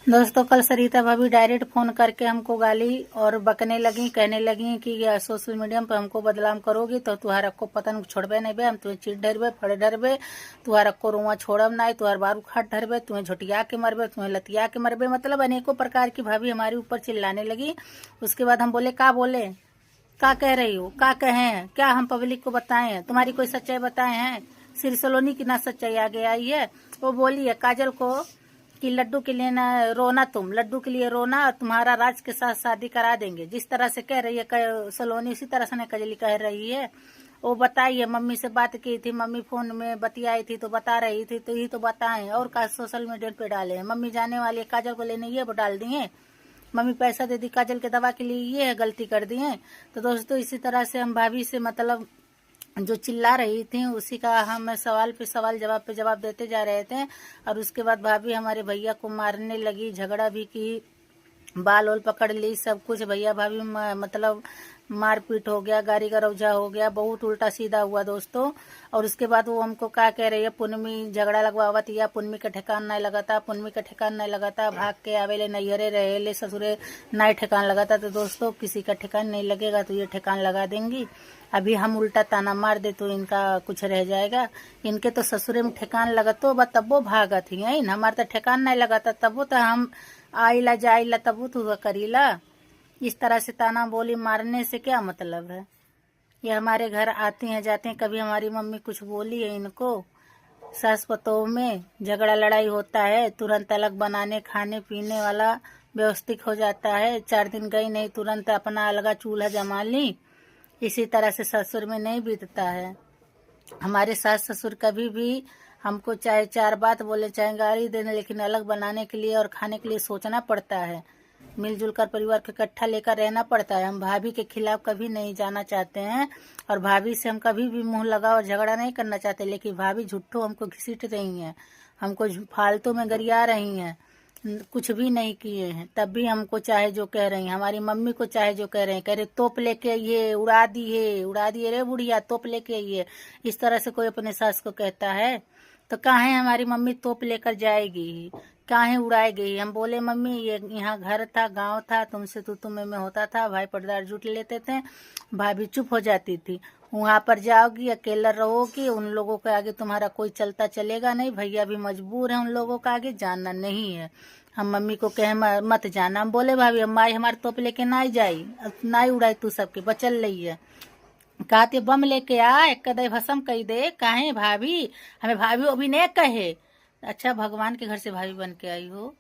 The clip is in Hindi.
दोस्तों, कल सरिता भाभी डायरेक्ट फोन करके हमको गाली और बकने लगी, कहने लगी कि सोशल मीडिया पे हमको बदनाम करोगी तो तुहारा को पतन छोड़बे नहीं बे, हम तुम्हें चीट डरबे, फड़ डरबे, तुहारा को रुआ छोड़ब नहीं, तुहार बारू खाट डरबे, तुम्हें झुटिया के मरबे, तुम्हें लतिया के मरबे। मतलब अनेकों प्रकार की भाभी हमारे ऊपर चिल्लाने लगी। उसके बाद हम बोले, का कह रही हो, का कहें, क्या हम पब्लिक को बताएं, तुम्हारी कोई सच्चाई बताए हैं? सिर सलोनी की ना सच्चाई आगे आई है। वो बोली है काजल को कि लड्डू के लिए ना रोना, तुम लड्डू के लिए रोना और तुम्हारा राज के साथ शादी करा देंगे। जिस तरह से कह रही है सलोनी, उसी तरह से कजली कह रही है। वो बताइए, मम्मी से बात की थी, मम्मी फोन में बतियाई थी तो बता रही थी, तो यही तो बताएं और का सोशल मीडिया पे डाले। मम्मी जाने वाली काजल को लेने ये डाल दिए, मम्मी पैसा दे दी काजल के दवा के लिए, ये गलती कर दिए। तो दोस्तों, इसी तरह से हम भाभी से मतलब जो चिल्ला रही थी उसी का हम सवाल पे सवाल, जवाब पे जवाब देते जा रहे थे। और उसके बाद भाभी हमारे भैया को मारने लगी, झगड़ा भी की, बाल ओल पकड़ ली, सब कुछ। भैया भाभी मतलब मारपीट हो गया, गाड़ी का रौजा हो गया, बहुत उल्टा सीधा हुआ दोस्तों। और उसके बाद वो हमको क्या कह रही है, पुनमी झगड़ा लगवावत, या पुनमी का ठिकान नहीं लगाता, पुनमी का ठिकान नहीं लगाता, भाग के आवेले, नैहरे रहेले, ससुरे नहीं ठिकान लगाता। तो दोस्तों, किसी का ठिकान नहीं लगेगा तो ये ठिकान लगा देंगी। अभी हम उल्टा ताना मार दे तो इनका कुछ रह जाएगा। इनके तो ससुरे में ठिकान लगतो बा तब वो भागत ही है, हमारे तो ठिकान नहीं लगाता तब वो तो हम आइला जाइला तब वो तो करीला। इस तरह से ताना बोली मारने से क्या मतलब है? ये हमारे घर आती हैं जाती हैं, कभी हमारी मम्मी कुछ बोली है इनको? सास पतोह में झगड़ा लड़ाई होता है, तुरंत अलग बनाने खाने पीने वाला व्यवस्थित हो जाता है। 4 दिन गई नहीं, तुरंत अपना अलगा चूल्हा जमा ली। इसी तरह से ससुर में नहीं बीतता है। हमारे सास ससुर कभी भी हमको चाहे 4 बात बोले, चाहे गाली देने, लेकिन अलग बनाने के लिए और खाने के लिए सोचना पड़ता है। मिलजुल कर परिवार को इकट्ठा लेकर रहना पड़ता है। हम भाभी के खिलाफ कभी नहीं जाना चाहते हैं और भाभी से हम कभी भी मुंह लगा और झगड़ा नहीं करना चाहते, लेकिन भाभी झूठो हमको घसीट रही हैं, हमको फालतू में गरिया रही हैं, कुछ भी नहीं किए हैं। तब भी हमको चाहे जो कह रही हैं, हमारी मम्मी को चाहे जो कह रहे हैं, कह रहे तोप लेके आइए, उड़ा दिए रे बुढ़िया, तोप लेके आइए। इस तरह से कोई अपने सास को कहता है? तो काहे हमारी मम्मी तोप लेकर जाएगी, काहे उड़ाएगी? हम बोले मम्मी ये यहाँ घर था, गांव था, तुमसे तो तुम्हें में होता था, भाई पर्दार जुट लेते थे। भाभी चुप हो जाती थी। वहां पर जाओगी, अकेला रहोगी, उन लोगों के आगे तुम्हारा कोई चलता चलेगा नहीं। भैया भी मजबूर है उन लोगों का आगे जाना नहीं है। हम मम्मी को कहे मत जाना। हम बोले भाभी अब माई हमारे तोप लेके ना जाई, अब ना उड़ाई तू सबके बचल रही है। कहते बम लेके आ, एक कदे भसम कही दे। काहे भाभी, हमें भाभी अभी नहीं कहे। अच्छा, भगवान के घर से भाभी बन के आई हो।